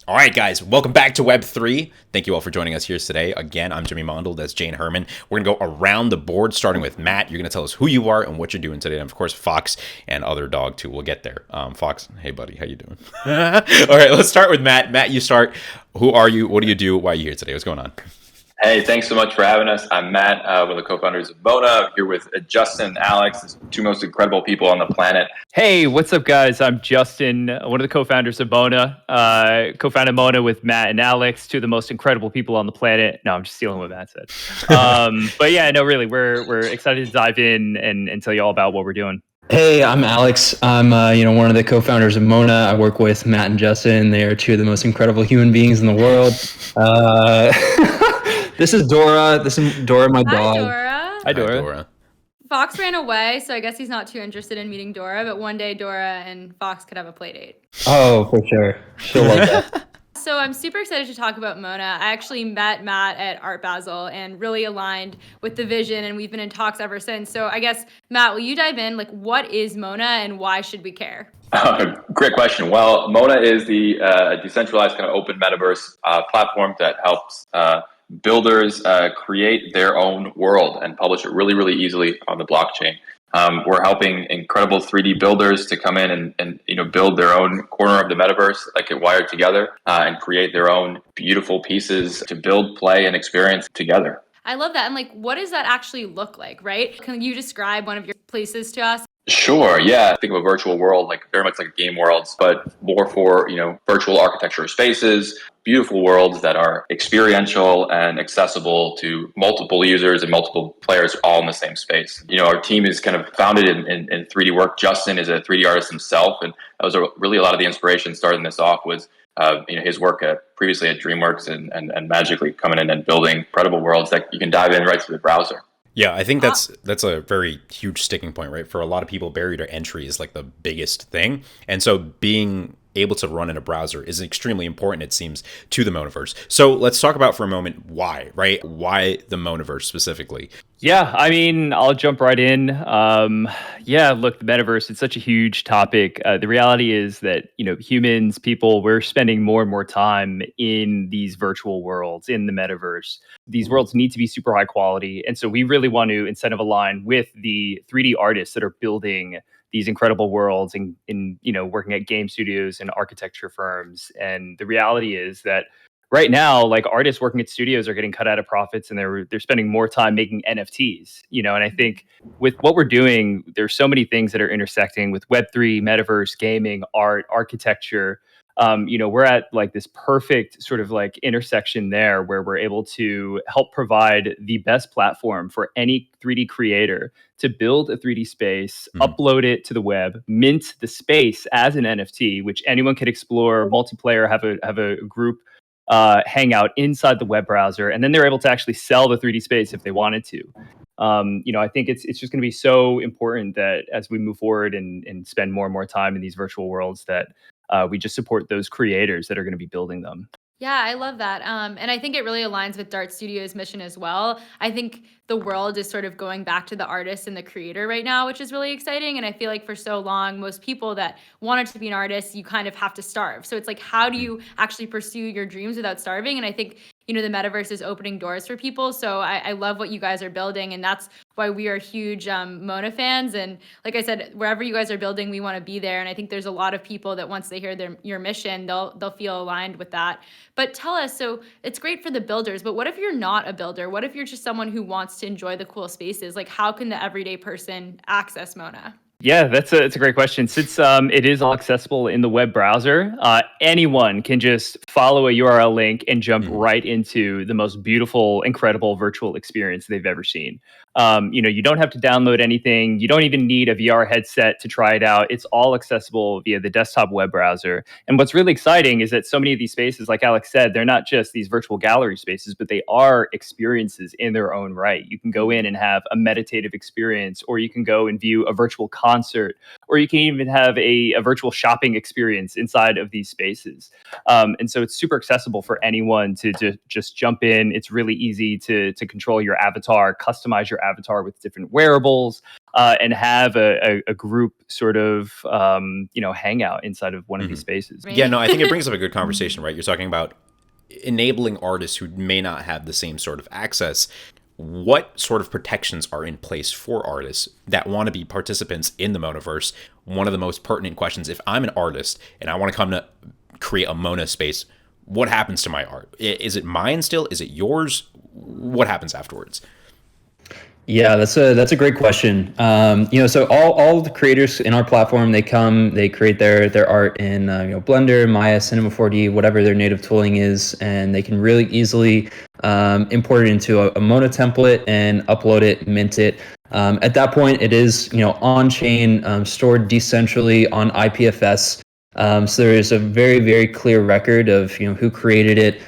All right, guys, welcome back to Web3. Thank you all for joining us here today. Again, I'm Jimmy Mondel. That's Jane Herman. We're going to go around the board, starting with Matt. You're going to tell us who you are and what you're doing today. And, of course, Fox and other dog, too. We'll get there. Fox, hey, buddy, how you doing? All right, let's start with Matt. Matt, you start. Who are you? What do you do? Why are you here today? What's going on? Hey, thanks so much for having us. I'm Matt, one of the co-founders of Mona. I'm here with Justin and Alex, the two most incredible people on the planet. Hey, what's up, guys? I'm Justin, one of the co-founders of Mona. Co-founded Mona with Matt and Alex, two of the most incredible people on the planet. No, I'm just stealing what Matt said. But yeah, no, really, we're excited to dive in and tell you all about what we're doing. Hey, I'm Alex. I'm one of the co-founders of Mona. I work with Matt and Justin. They are two of the most incredible human beings in the world. This is Dora. This is Dora, my dog. Hi, Dora. Fox ran away, so I guess he's not too interested in meeting Dora, but one day Dora and Fox could have a play date. Oh, for sure. She'll love that. So I'm super excited to talk about Mona. I actually met Matt at Art Basel and really aligned with the vision, and we've been in talks ever since. So I guess, Matt, will you dive in? Like, what is Mona and why should we care? Great question. Well, Mona is the decentralized kind of open metaverse platform that helps builders create their own world and publish it really, really easily on the blockchain. We're helping incredible 3D builders to come in and build their own corner of the metaverse, like it wired together, and create their own beautiful pieces to build, play, and experience together. I love that. And like, what does that actually look like, right? Can you describe one of your places to us? Sure. Yeah. Think of a virtual world, like very much like game worlds, but more for, virtual architecture spaces, beautiful worlds that are experiential and accessible to multiple users and multiple players all in the same space. Our team is kind of founded in 3D work. Justin is a 3D artist himself. And that was really a lot of the inspiration starting this off was, his work previously at DreamWorks and magically coming in and building incredible worlds that you can dive in right through the browser. Yeah, I think that's a very huge sticking point, right? For a lot of people, barrier to entry is like the biggest thing. And so being able to run in a browser is extremely important, it seems, to the Monaverse. So let's talk about for a moment why, right? Why the Monaverse specifically? Yeah, I mean, I'll jump right in. Look, the metaverse, it's such a huge topic. The reality is that, humans, people, we're spending more and more time in these virtual worlds, in the metaverse. These worlds need to be super high quality. And so we really want to incentive align with the 3D artists that are building these incredible worlds and working at game studios and architecture firms. And the reality is that right now, like artists working at studios are getting cut out of profits and they're spending more time making NFTs, and I think with what we're doing, there's so many things that are intersecting with Web3, metaverse, gaming, art, architecture. We're at like this perfect sort of like intersection there where we're able to help provide the best platform for any 3D creator to build a 3D space, upload it to the web, mint the space as an NFT, which anyone can explore, multiplayer, have a group hang out inside the web browser, and then they're able to actually sell the 3D space if they wanted to. I think it's just going to be so important that as we move forward and spend more and more time in these virtual worlds that we just support those creators that are going to be building them. Yeah, I love that. And I think it really aligns with Dart Studios' mission as well. I think the world is sort of going back to the artist and the creator right now, which is really exciting. And I feel like for so long, most people that wanted to be an artist, you kind of have to starve. So it's like, how do you actually pursue your dreams without starving? And I think, the metaverse is opening doors for people. So I love what you guys are building. And that's why we are huge Mona fans. And like I said, wherever you guys are building, we want to be there. And I think there's a lot of people that once they hear your mission, they'll feel aligned with that. But tell us, so it's great for the builders, but what if you're not a builder? What if you're just someone who wants to enjoy the cool spaces? Like, how can the everyday person access Mona? Yeah, that's a great question. Since it is all accessible in the web browser, anyone can just follow a URL link and jump right into the most beautiful, incredible virtual experience they've ever seen. You don't have to download anything. You don't even need a VR headset to try it out. It's all accessible via the desktop web browser. And what's really exciting is that so many of these spaces, like Alex said, they're not just these virtual gallery spaces, but they are experiences in their own right. You can go in and have a meditative experience, or you can go and view a virtual concert, or you can even have a virtual shopping experience inside of these spaces. And so it's super accessible for anyone to just jump in. It's really easy to control your avatar, customize your avatar with different wearables, and have a group sort of hangout inside of one of these spaces. Yeah, no, I think it brings up a good conversation, right? You're talking about enabling artists who may not have the same sort of access. What sort of protections are in place for artists that want to be participants in the Monaverse? One of the most pertinent questions, if I'm an artist and I want to come to create a Mona space, what happens to my art? Is it mine still? Is it yours? What happens afterwards? Yeah, that's a great question. So all the creators in our platform, they create their art in Blender, Maya, Cinema 4D, whatever their native tooling is, and they can really easily import it into a Mona template and upload it, mint it. At that point, it is on chain, stored decentrally on IPFS. So there is a very, very clear record of who created it,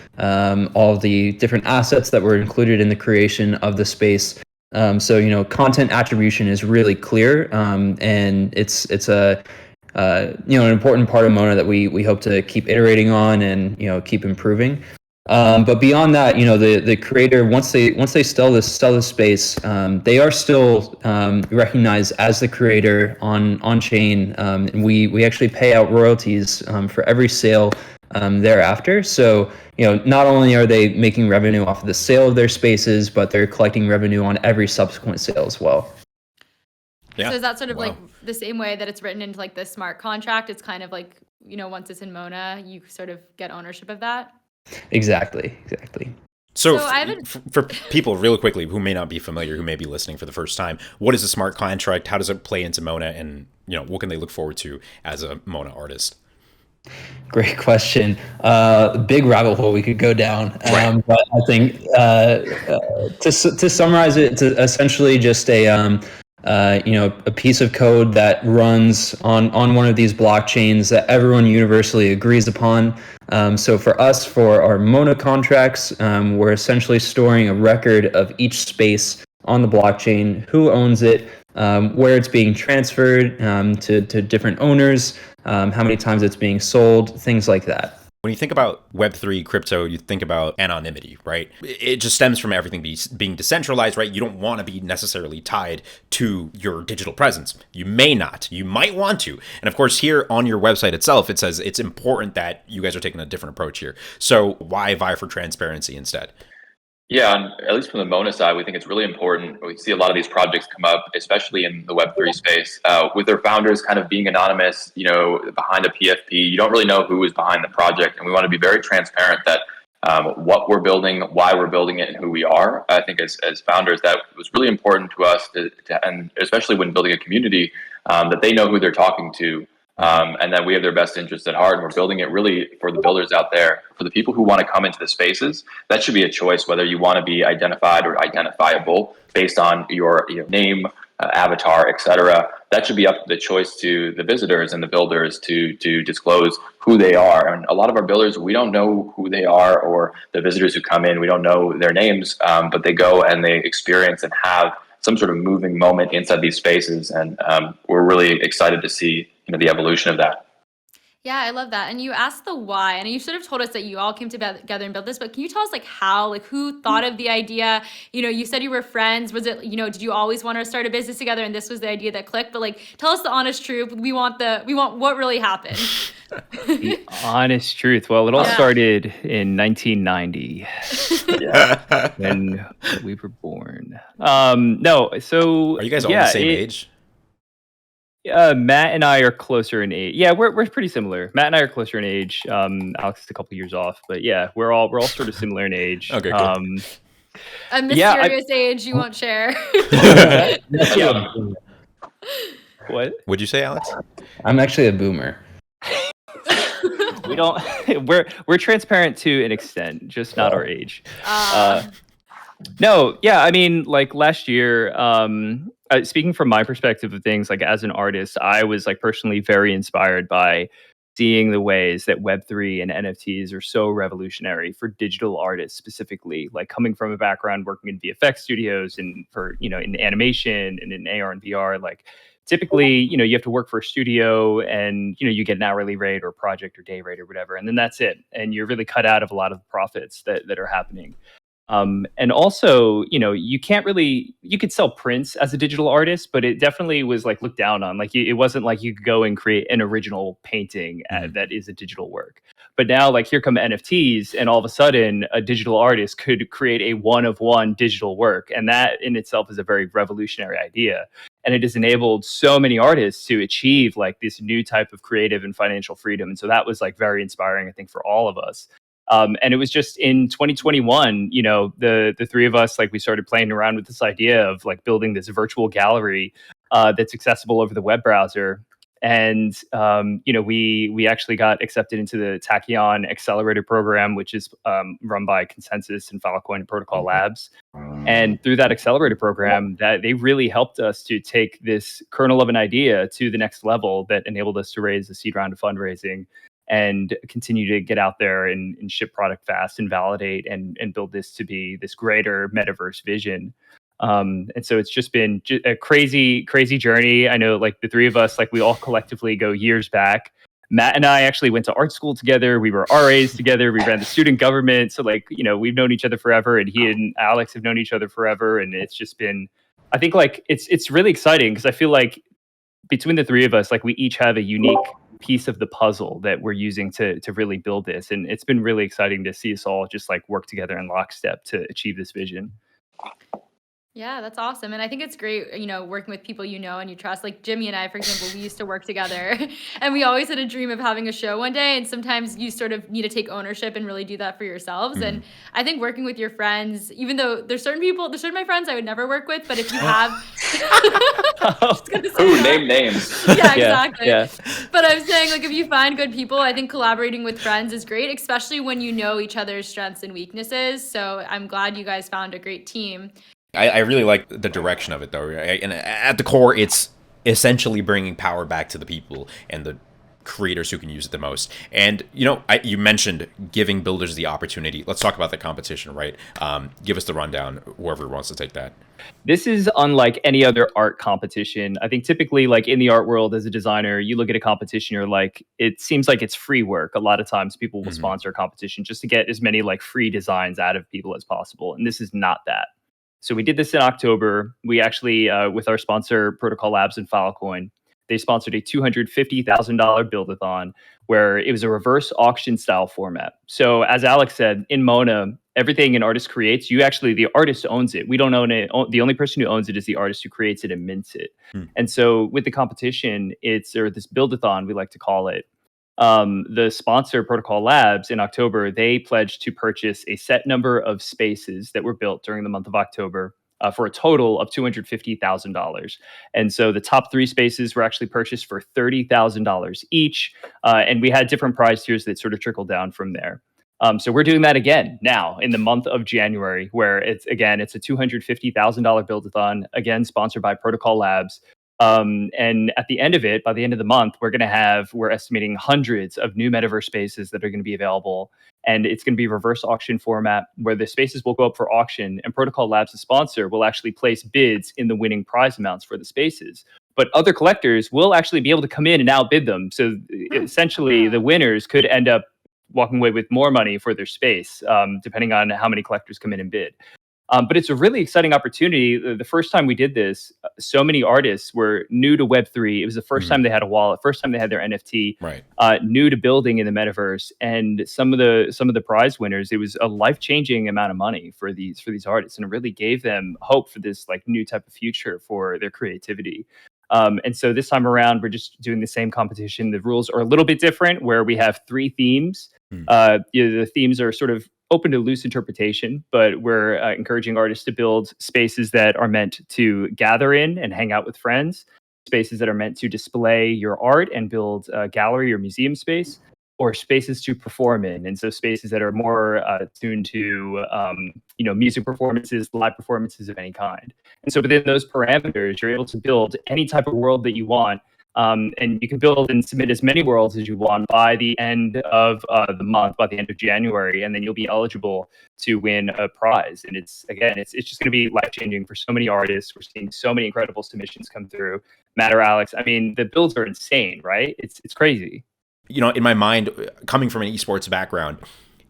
all of the different assets that were included in the creation of the space. So content attribution is really clear, and it's a an important part of Mona that we hope to keep iterating on and keep improving. But beyond that, the creator, once they sell this space, they are still recognized as the creator on chain, and we actually pay out royalties for every sale thereafter. So not only are they making revenue off of the sale of their spaces, but they're collecting revenue on every subsequent sale as well. Yeah. So is that sort of like the same way that it's written into like the smart contract? It's kind of like once it's in Mona, you sort of get ownership of that. Exactly. So for people real quickly who may not be familiar, who may be listening for the first time, what is a smart contract? How does it play into Mona? And what can they look forward to as a Mona artist? Great question. Big rabbit hole we could go down. But I think to summarize it, it's essentially just a piece of code that runs on one of these blockchains that everyone universally agrees upon. So for us, for our Mona contracts, we're essentially storing a record of each space on the blockchain, who owns it, where it's being transferred to different owners, how many times it's being sold, things like that. When you think about Web3 crypto, you think about anonymity, right? It just stems from everything being decentralized, right? You don't want to be necessarily tied to your digital presence. You may not. You might want to. And of course, here on your website itself, it says it's important that you guys are taking a different approach here. So why vie for transparency instead? Yeah, and at least from the Mona side, we think it's really important. We see a lot of these projects come up, especially in the Web3 space, with their founders kind of being anonymous, behind a PFP. You don't really know who is behind the project. And we want to be very transparent that what we're building, why we're building it, and who we are. I think as founders, that was really important to us, and especially when building a community, that they know who they're talking to. And that we have their best interests at heart, and we're building it really for the builders out there, for the people who want to come into the spaces. That should be a choice, whether you want to be identified or identifiable based on your name, avatar, etc. That should be up to the choice to the visitors and the builders to disclose who they are. And a lot of our builders, we don't know who they are, or the visitors who come in, we don't know their names, but they go and they experience and have some sort of moving moment inside these spaces. And we're really excited to see the evolution of that. Yeah, I love that. And you asked the why, and you sort of told us that you all came together and built this, but can you tell us how, who thought of the idea? You said you were friends. Was it, did you always want to start a business together and this was the idea that clicked? But tell us the honest truth. We want what really happened. The honest truth. Well, it all started in 1990 when we were born. No, so are you guys all the same age? Matt and I are closer in age. Yeah, we're pretty similar. Matt and I are closer in age. Alex is a couple years off, but yeah, we're all sort of similar in age. Okay, good. A mysterious age you won't share. What? Would you say, Alex? I'm actually a boomer. We don't. We're transparent to an extent, just not our age. No, yeah, I mean, last year, speaking from my perspective of things, as an artist, I was personally very inspired by seeing the ways that Web3 and NFTs are so revolutionary for digital artists specifically, coming from a background working in VFX studios and for, in animation and in AR and VR, typically, you have to work for a studio and, you get an hourly rate or project or day rate or whatever, and then that's it. And you're really cut out of a lot of the profits that are happening. And also, you can't really, you could sell prints as a digital artist, but it definitely was like looked down on. Like it wasn't like you could go and create an original painting that is a digital work. But now, like, here come NFTs, and all of a sudden, a digital artist could create a one-of-one digital work, and that in itself is a very revolutionary idea. And it has enabled so many artists to achieve like this new type of creative and financial freedom. And so that was like very inspiring, I think, for all of us. And it was just in 2021, the three of us, like, we started playing around with this idea of like building this virtual gallery that's accessible over the web browser. And we actually got accepted into the Tachyon Accelerator program, which is run by Consensus and Filecoin Protocol Labs. And through that accelerator program, that they really helped us to take this kernel of an idea to the next level that enabled us to raise a seed round of fundraising and continue to get out there and ship product fast and validate and build this to be this greater metaverse vision. And so it's just been a crazy journey. I know, like, the three of us, like, we all collectively go years back. Matt and I actually went to art school together. We were RAs together. We ran the student government. So, like, we've known each other forever, and he and Alex have known each other forever. And it's just been, I think, like, it's really exciting because I feel like between the three of us, like, we each have a unique piece of the puzzle that we're using to really build this. And it's been really exciting to see us all just like work together in lockstep to achieve this vision. Yeah, that's awesome. And I think it's great, working with people and you trust. Like Jimmy and I, for example, we used to work together and we always had a dream of having a show one day. And sometimes you sort of need to take ownership and really do that for yourselves. And I think working with your friends, even though there's certain my friends I would never work with, but if you have name names. Yeah, exactly. Yeah. But I'm saying, like, if you find good people, I think collaborating with friends is great, especially when you know each other's strengths and weaknesses. So I'm glad you guys found a great team. I really like the direction of it, though. Right? And at the core, it's essentially bringing power back to the people and the creators who can use it the most. And, you mentioned giving builders the opportunity. Let's talk about the competition, right? Give us the rundown, whoever wants to take that. This is unlike any other art competition. I think typically, like, in the art world, as a designer, you look at a competition, you're like, it seems like it's free work. A lot of times people will sponsor a competition just to get as many like free designs out of people as possible. And this is not that. So we did this in October. We actually, with our sponsor, Protocol Labs and Filecoin, they sponsored a $250,000 build-a-thon where it was a reverse auction style format. So as Alex said, in Mona, everything an artist creates, the artist owns it. We don't own it. The only person who owns it is the artist who creates it and mints it. And so with the competition, or this build-a-thon, we like to call it, the sponsor, Protocol Labs, in October, they pledged to purchase a set number of spaces that were built during the month of October for a total of $250,000. And so the top 3 spaces were actually purchased for $30,000 each. And we had different prize tiers that sort of trickled down from there. So we're doing that again now in the month of January, where it's a $250,000 build-a-thon, again, sponsored by Protocol Labs. And at the end of it, by the end of the month, we're estimating hundreds of new metaverse spaces that are going to be available. And it's going to be reverse auction format where the spaces will go up for auction and Protocol Labs, the sponsor, will actually place bids in the winning prize amounts for the spaces. But other collectors will actually be able to come in and outbid them. So essentially the winners could end up walking away with more money for their space, depending on how many collectors come in and bid. But it's a really exciting opportunity. The first time we did this, so many artists were new to Web3. It was the first time they had a wallet, first time they had their NFT, right? New to building in the metaverse. And some of the prize winners, it was a life-changing amount of money for these artists, and it really gave them hope for this like new type of future for their creativity. And so this time around, we're just doing the same competition. The rules are a little bit different, where we have 3 themes. The themes are sort of open to loose interpretation, but we're encouraging artists to build spaces that are meant to gather in and hang out with friends, spaces that are meant to display your art and build a gallery or museum space, or spaces to perform in. And so spaces that are more tuned to music performances, live performances of any kind. And so within those parameters, you're able to build any type of world that you want. And you can build and submit as many worlds as you want by the end of the month, by the end of January, and then you'll be eligible to win a prize. And it's just going to be life-changing for so many artists. We're seeing so many incredible submissions come through. Matt or Alex, I mean, the builds are insane, right? It's crazy. In my mind, coming from an esports background,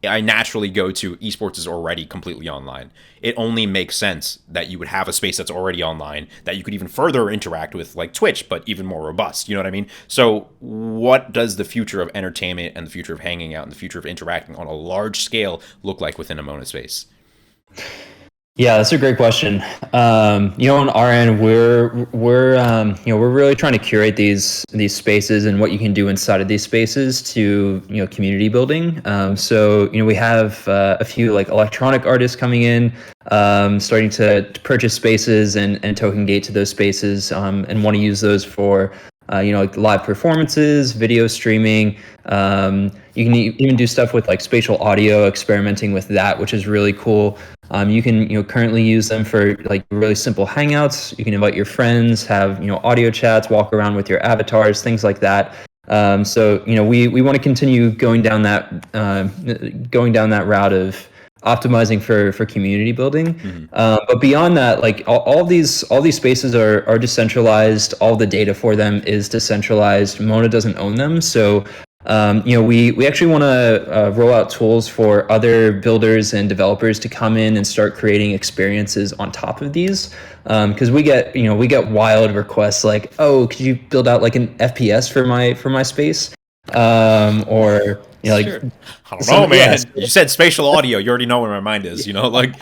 I naturally go to esports is already completely online. It only makes sense that you would have a space that's already online that you could even further interact with, like Twitch, but even more robust. You know what I mean? So what does the future of entertainment and the future of hanging out and the future of interacting on a large scale look like within a Mona space? Yeah, that's a great question. On our end, we're really trying to curate these spaces and what you can do inside of these spaces to community building. We have a few like electronic artists coming in, starting to purchase spaces and token gate to those spaces, and want to use those for like live performances, video streaming. You can even do stuff with like spatial audio, experimenting with that, which is really cool. You can currently use them for like really simple hangouts. You can invite your friends, have audio chats, walk around with your avatars, things like that. We want to continue going down that route of optimizing for community building. But beyond that, like all these spaces are decentralized. All the data for them is decentralized. Mona doesn't own them, so we actually want to roll out tools for other builders and developers to come in and start creating experiences on top of these, because we get wild requests like, oh, could you build out like an FPS for my space, or like sure. I don't know, man. Yes. You said spatial audio. You already know where my mind is. Like.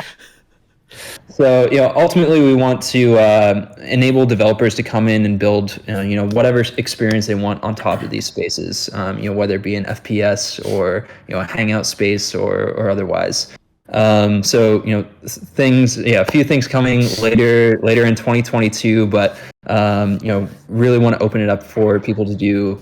So ultimately, we want to enable developers to come in and build whatever experience they want on top of these spaces. Whether it be an FPS or a hangout space or otherwise. Things, a few things coming later in 2022, but really want to open it up for people to do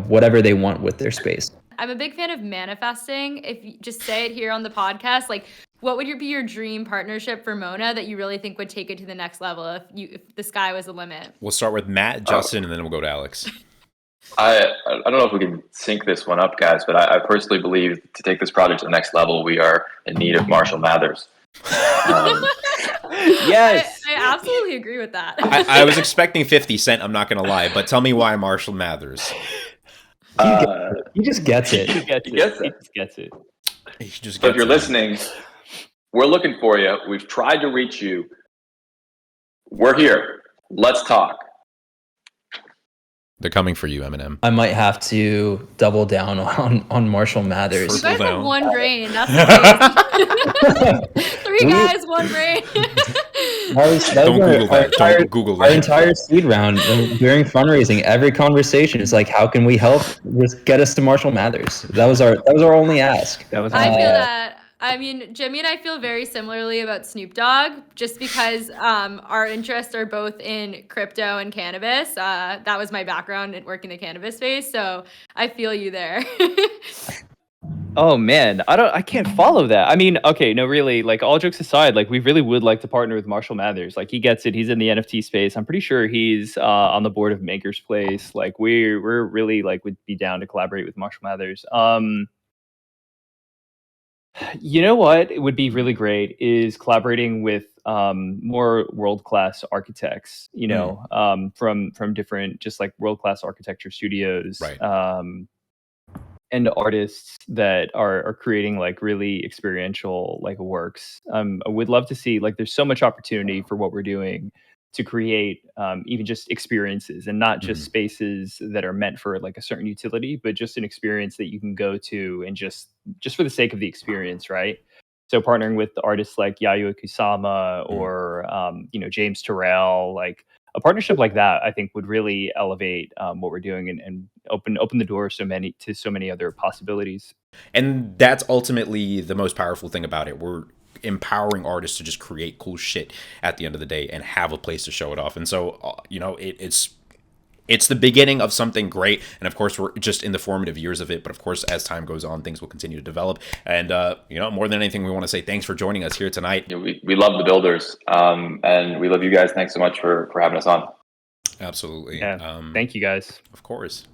whatever they want with their space. I'm a big fan of manifesting. If you just say it here on the podcast, like, what would be your dream partnership for Mona that you really think would take it to the next level if the sky was the limit? We'll start with Matt, Justin, and then we'll go to Alex. I don't know if we can sync this one up, guys, but I personally believe to take this project to the next level, we are in need of Marshall Mathers. Yes, I absolutely agree with that. I was expecting 50 Cent, I'm not going to lie, but tell me why Marshall Mathers. He just gets it. He just gets it. So if you're listening, we're looking for you. We've tried to reach you. We're here. Let's talk. They're coming for you, Eminem. I might have to double down on Marshall Mathers. You guys have one brain. That's the case. 3 guys, one brain. Don't Google that. Don't Google that. Our entire seed round during fundraising, every conversation is like, how can we help? Just get us to Marshall Mathers. That was our only ask. I feel that. I mean, Jimmy and I feel very similarly about Snoop Dogg, just because our interests are both in crypto and cannabis. That was my background in working the cannabis space, so I feel you there. Oh man, I can't follow that. I mean, okay, no, really, like all jokes aside, like we really would like to partner with Marshall Mathers. Like he gets it. He's in the NFT space. I'm pretty sure he's on the board of Maker's Place. Like we're really like would be down to collaborate with Marshall Mathers. You know what? It would be really great is collaborating with more world-class architects, from different, just like world-class architecture studios, right. And artists that are creating like really experiential like works. I would love to see, like, there's so much opportunity for what we're doing to create even just experiences, and not just spaces that are meant for like a certain utility, but just an experience that you can go to and just for the sake of the experience, right? So partnering with artists like Yayoi Kusama or James Terrell, like a partnership like that, I think would really elevate what we're doing and open the door to so many other possibilities. And that's ultimately the most powerful thing about it. We're empowering artists to just create cool shit at the end of the day and have a place to show it off. And so, it's the beginning of something great. And of course, we're just in the formative years of it. But of course, as time goes on, things will continue to develop. And, more than anything, we want to say thanks for joining us here tonight. We love the builders, and we love you guys. Thanks so much for having us on. Absolutely. Yeah. Thank you guys. Of course.